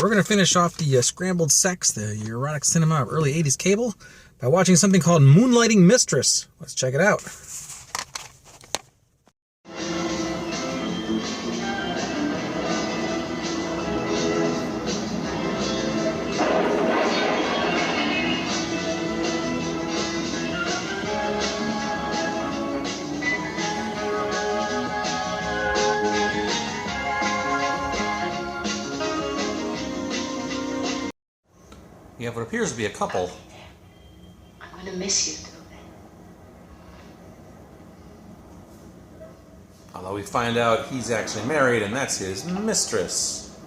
we're going to finish off the scrambled sex, the erotic cinema of early 80s cable, by watching something called Moonlighting Mistress. Let's check it out. You have what appears to be a couple. I'm going to miss you, Toby. Although we find out he's actually married and that's his mistress.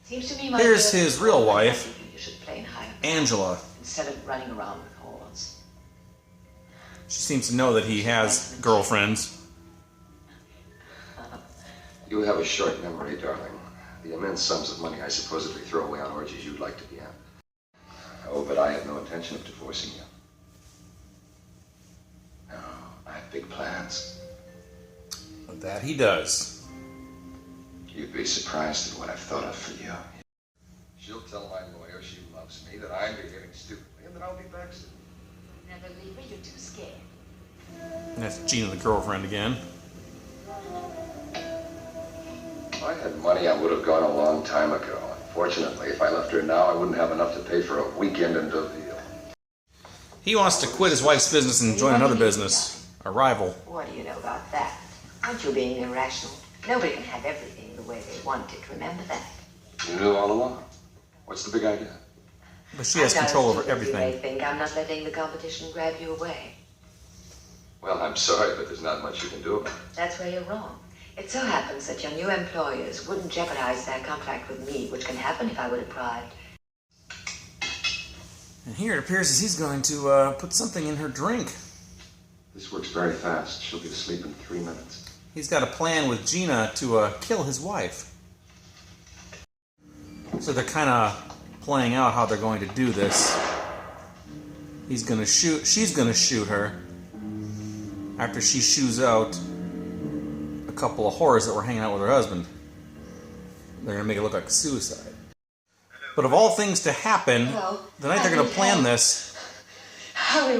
Seems to me here's his real wife, you should play in higher Angela. instead of running around with horns. She seems to know that he has girlfriends. You have a short memory, darling. The immense sums of money I supposedly throw away on orgies you'd like to be at. Oh, but I have no intention of divorcing you. No, I have big plans. But that he does. You'd be surprised at what I've thought of for you. She'll tell my lawyer she loves me, that I'm behaving stupidly, and that I'll be back soon. Never leave her, you're too scared. And that's Gina, the girlfriend, again. If I had money, I would have gone a long time ago. Unfortunately, if I left her now, I wouldn't have enough to pay for a weekend in Deauville. He wants to quit his wife's business and join another business, a rival. What do you know about that? Aren't you being irrational? Nobody can have everything the way they want it. Remember that. You knew all along. What's the big idea? But she has control over You may everything. think I'm not letting the competition grab you away. Well, I'm sorry, but there's not much you can do about it. That's where you're wrong. It so happens that your new employers wouldn't jeopardize their contract with me, which can happen if I were deprived. And here it appears as he's going to put something in her drink. This works very fast. She'll be asleep in 3 minutes. He's got a plan with Gina to kill his wife. So they're kind of playing out how they're going to do this. She's going to shoot her after she shoos out a couple of whores that were hanging out with her husband. They're going to make it look like suicide. But of all things to happen, the night they're going to plan this,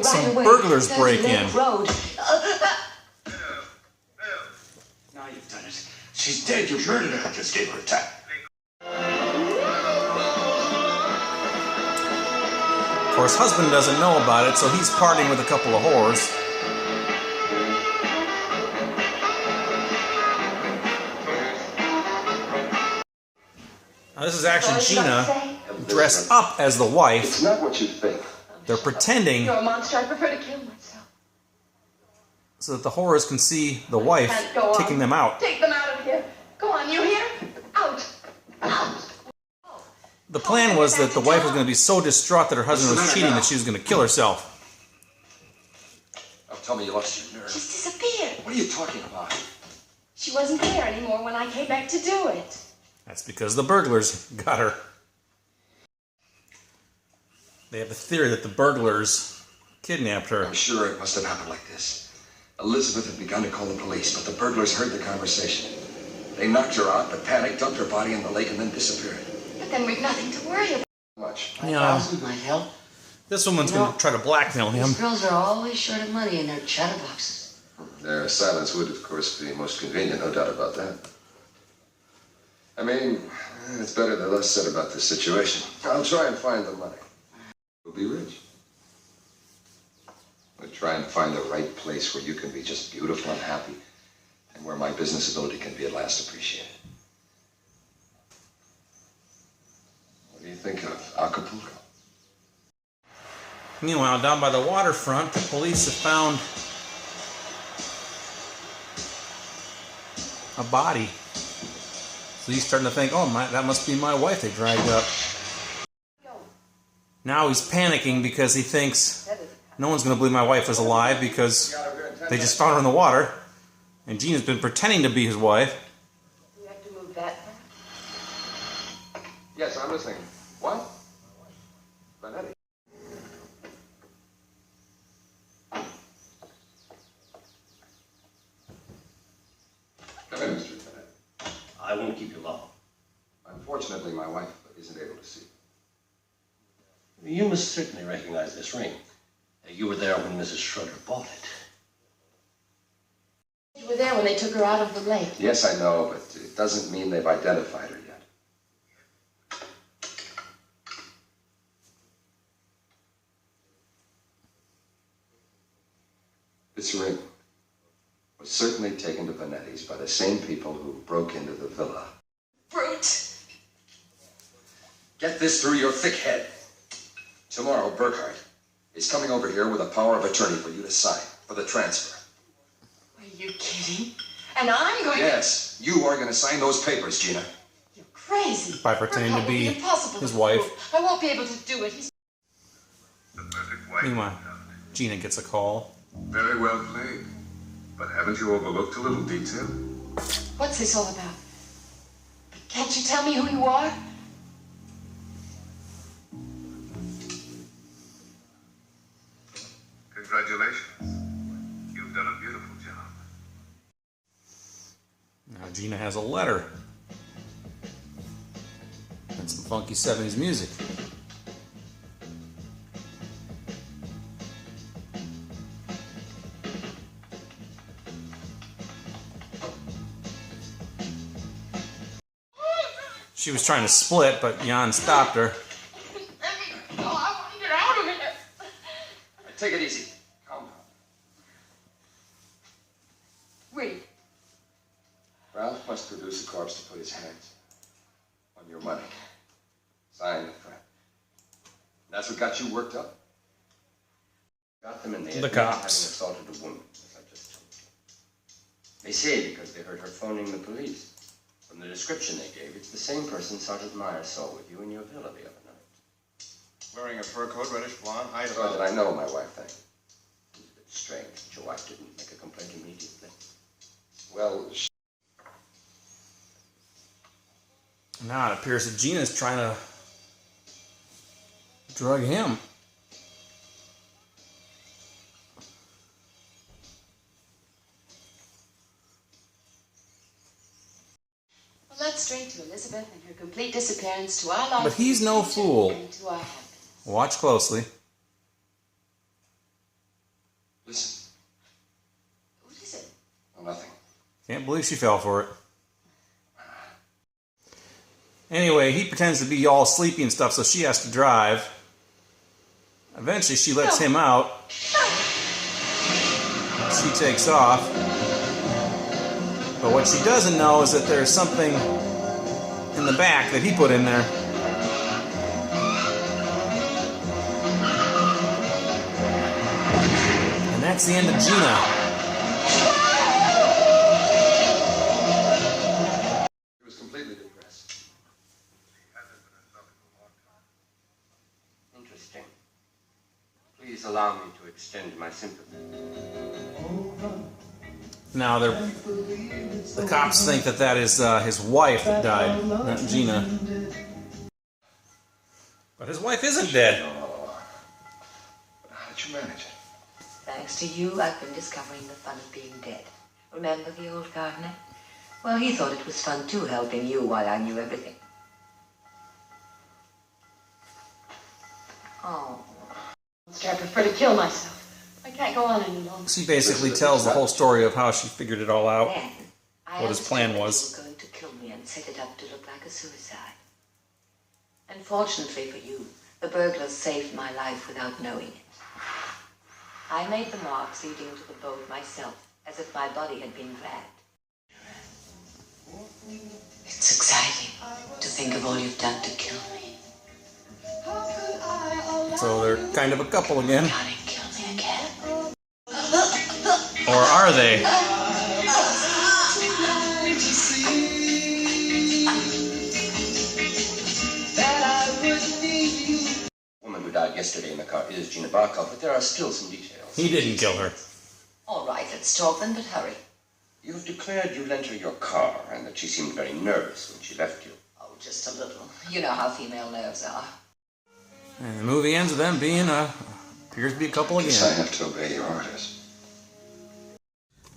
some burglars break in. Road. Now you've done it. She's dead. You murdered her. I just gave her a tap. Of course, husband doesn't know about it, so he's partying with a couple of whores. Now, this is actually Gina dressed up as the wife. It's not what you think. They're pretending You're a monster. I prefer to kill myself. so that the whores can see the wife kicking them out. Take them out of here. Go on, you hear? Out. Out. The plan was that the wife was going to be so distraught that her husband was cheating that she was going to kill herself. Oh, tell me you lost your nerve. She's disappeared. What are you talking about? She wasn't there anymore when I came back to do it. That's because the burglars got her. They have the theory that the burglars kidnapped her. I'm sure it must have happened like this. Elizabeth had begun to call the police, but the burglars heard the conversation. They knocked her out, but panicked, dumped her body in the lake, and then disappeared. But then we've nothing to worry about. Much. Yeah, might help. this woman's going to try to blackmail him. These girls are always short of money in their chatterboxes. Their silence would, of course, be most convenient, no doubt about that. I mean, it's better the less said about this situation. I'll try and find the money. We'll be rich. We'll try and find the right place where you can be just beautiful and happy, and where my business ability can be at last appreciated. What do you think of Acapulco? Meanwhile, down by the waterfront, the police have found a body. So he's starting to think, oh, that must be my wife they dragged up. Now he's panicking because he thinks no one's going to believe my wife is alive because they just found her in the water. And Gina's been pretending to be his wife. You have to move that back. Yes, I'm listening. What? Vanetti. Come in, Mr. Vanetti. I won't keep you long. Unfortunately, Unfortunately, my wife isn't able to see. You must certainly recognize this ring. You were there when Mrs. Schroeder bought it. You were there when they took her out of the lake. Yes, I know, but it doesn't mean they've identified her yet. This ring was certainly taken to Vanetti's by the same people who broke into the villa. Brute! Get this through your thick head. Tomorrow, Burkhardt is coming over here with a power of attorney for you to sign for the transfer. Are you kidding? And I'm going Yes, you are going to sign those papers, Gina. You're crazy. By pretending to Burkhardt will be impossible his to wife. prove. I won't be able to do it. He's... The perfect wife. Meanwhile, Gina gets a call. Very well played. But haven't you overlooked a little detail? What's this all about? Can't you tell me who you are? Congratulations. You've done a beautiful job. Now Gina has a letter. And some funky 70s music. She was trying to split, but Jan stopped her. I want to get out of here. Take it easy. Calm down. Read. Ralph must produce a corpse to put his hands on your money. Signed, Fred. That's what got you worked up? Got them in the The cops. having assaulted a woman, as I just told you. They say because they heard her phoning the police. From the description they gave, it's the same person Sergeant Meyer saw with you in your villa the other night. Wearing a fur coat, reddish blonde, height So about... that I know my wife, thank you. It's a bit strange that your wife didn't make a complaint immediately. Well, Now it appears that Gina's trying to drug him. Well, let's straight to Elizabeth and her complete disappearance to our life. But he's no fool. And to our happiness. Watch closely. listen. What is it? Oh, nothing. Can't believe she fell for it. Anyway, he pretends to be all sleepy and stuff, so she has to drive. Eventually, she lets him out. She takes off. But what she doesn't know is that there's something in the back that he put in there. And that's the end of Gina. He was completely depressed. Interesting. Please allow me to extend my sympathy. Now, the cops think that that is his wife that died, not Gina. But his wife isn't dead. But how did you manage it? Thanks to you, I've been discovering the fun of being dead. Remember the old gardener? Well, he thought it was fun too, helping you while I knew everything. Oh. I prefer to kill myself. I can't go on any longer. She basically tells the whole story of how she figured it all out. Then, I What his plan understood was. that you were going to kill me and set it up to look like a suicide. And fortunately for you, the burglars saved my life without knowing it. I made the marks leading to the boat myself, as if my body had been dragged. It's exciting to think of all you've done to kill me. So they're kind of a couple again. Darling, kill me again. Or are they? The woman who died yesterday in the car is Gina Barkov, but there are still some details. He didn't kill her. All right, let's talk then, but hurry. You have declared you lent her your car and that she seemed very nervous when she left you. Oh, just a little. You know how female nerves are. And the movie ends with them being appears to be a couple Guess I again. have to obey your orders.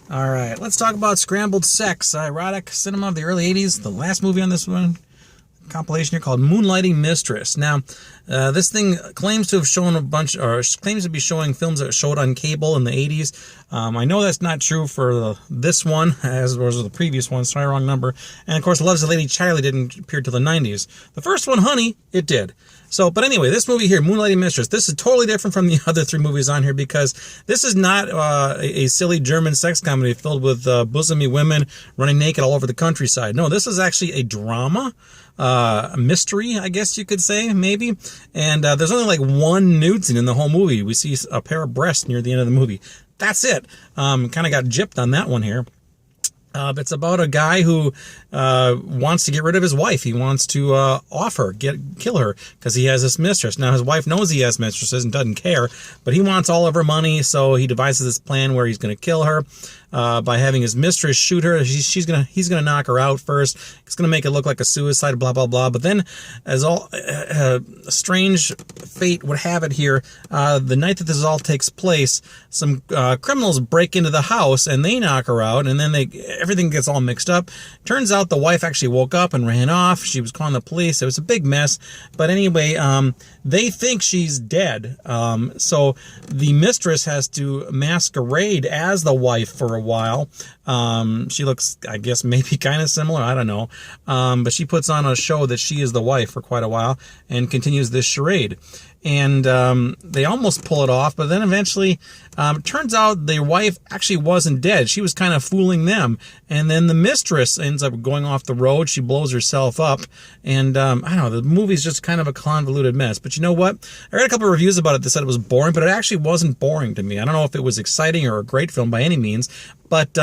All right, let's talk about Scrambled Sex, erotic cinema of the early 80s. The last movie on this one compilation here called Moonlighting Mistress. Now, this thing claims to have shown claims to be showing films that showed on cable in the 80s. I know that's not true for this one, as was the previous one. Sorry, wrong number. And of course, Loves the Lady Charlie didn't appear till the 90s. The first one, Honey, it did. So, but anyway, this movie here, Moonlighting Mistress, this is totally different from the other 3 movies on here because this is not a silly German sex comedy filled with bosomy women running naked all over the countryside. No, this is actually a drama, a mystery, I guess you could say, maybe. And there's only like one nude scene in the whole movie. We see a pair of breasts near the end of the movie. That's it. Kind of got gypped on that one here. It's about a guy who wants to get rid of his wife. He wants to kill her because he has this mistress. Now, his wife knows he has mistresses and doesn't care, but he wants all of her money, so he devises this plan where he's going to kill her by having his mistress shoot her. He's gonna knock her out first. He's gonna make it look like a suicide, blah blah blah. But then, as all strange fate would have it here, the night that this all takes place, some criminals break into the house and they knock her out, and then everything gets all mixed up. Turns out the wife actually woke up and ran off. She was calling the police. It was a big mess. But anyway, they think she's dead. So the mistress has to masquerade as the wife for a while. She looks, I guess, maybe kind of similar. I don't know. But she puts on a show that she is the wife for quite a while and continues this charade. And they almost pull it off, but then eventually it turns out the wife actually wasn't dead. She was kind of fooling them. And then the mistress ends up going off the road. She blows herself up. And I don't know, the movie's just kind of a convoluted mess. But you know what? I read a couple of reviews about it that said it was boring, but it actually wasn't boring to me. I don't know if it was exciting or a great film by any means, but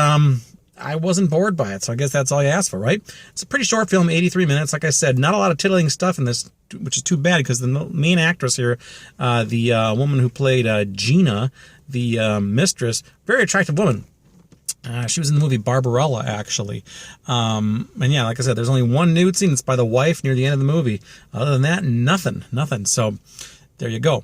I wasn't bored by it, so I guess that's all you ask for, right? It's a pretty short film, 83 minutes. Like I said, not a lot of titillating stuff in this, which is too bad because the main actress here, the woman who played Gina, the mistress, very attractive woman. She was in the movie Barbarella, actually. And yeah, like I said, there's only one nude scene. It's by the wife near the end of the movie. Other than that, nothing. So there you go.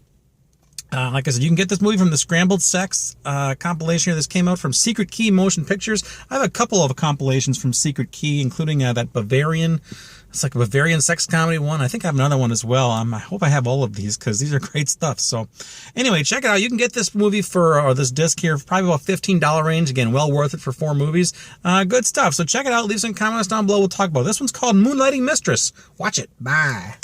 Like I said, you can get this movie from the Scrambled Sex compilation here. This came out from Secret Key Motion Pictures. I have a couple of compilations from Secret Key, including that Bavarian, it's like a Bavarian sex comedy one. I think I have another one as well. I hope I have all of these because these are great stuff. So anyway, check it out. You can get this movie or this disc here for probably about $15 range. Again, well worth it for 4 movies. Good stuff. So check it out. Leave some comments down below. We'll talk about it. This one's called Moonlighting Mistress. Watch it. Bye.